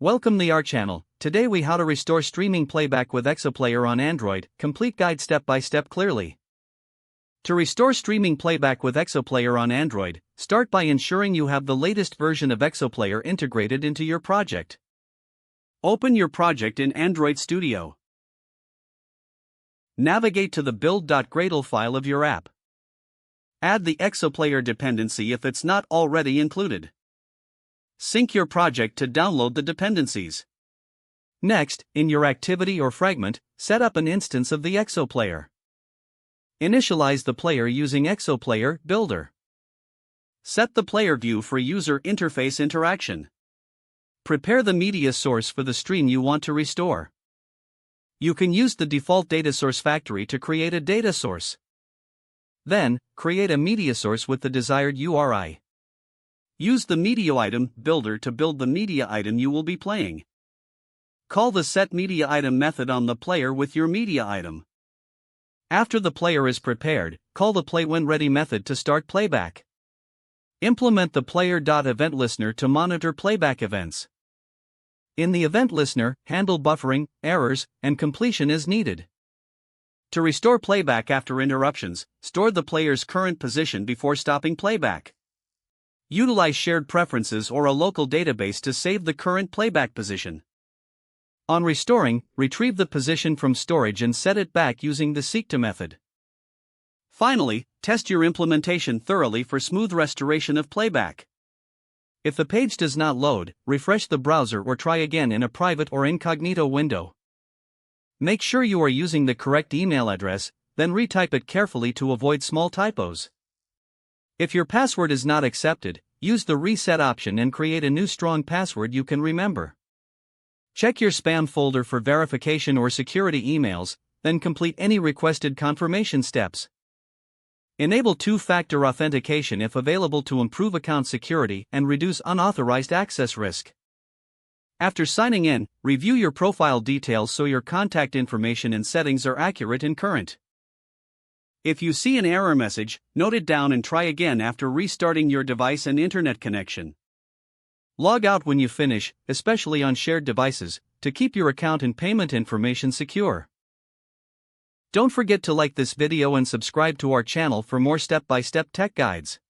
Welcome to our channel. Today we how to restore streaming playback with ExoPlayer on Android, complete guide step by step clearly. To restore streaming playback with ExoPlayer on Android, start by ensuring you have the latest version of ExoPlayer integrated into your project. Open your project in Android Studio. Navigate to the build.gradle file of your app. Add the ExoPlayer dependency if it's not already included. Sync your project to download the dependencies. Next, in your activity or fragment, set up an instance of the ExoPlayer. Initialize the player using ExoPlayer Builder. Set the player view for user interface interaction. Prepare the media source for the stream you want to restore. You can use the default data source factory to create a data source. Then, create a media source with the desired URI. Use the media item builder to build the media item you will be playing. Call the setMediaItem method on the player with your media item. After the player is prepared, call the playWhenReady method to start playback. Implement the player.eventListener to monitor playback events. In the event listener, handle buffering, errors, and completion as needed. To restore playback after interruptions, store the player's current position before stopping playback. Utilize shared preferences or a local database to save the current playback position. On restoring, retrieve the position from storage and set it back using the seek_to method. Finally, test your implementation thoroughly for smooth restoration of playback. If the page does not load, refresh the browser or try again in a private or incognito window. Make sure you are using the correct email address, then retype it carefully to avoid small typos. If your password is not accepted, use the reset option and create a new strong password you can remember. Check your spam folder for verification or security emails, then complete any requested confirmation steps. Enable two-factor authentication if available to improve account security and reduce unauthorized access risk. After signing in, review your profile details so your contact information and settings are accurate and current. If you see an error message, note it down and try again after restarting your device and internet connection. Log out when you finish, especially on shared devices, to keep your account and payment information secure. Don't forget to like this video and subscribe to our channel for more step-by-step tech guides.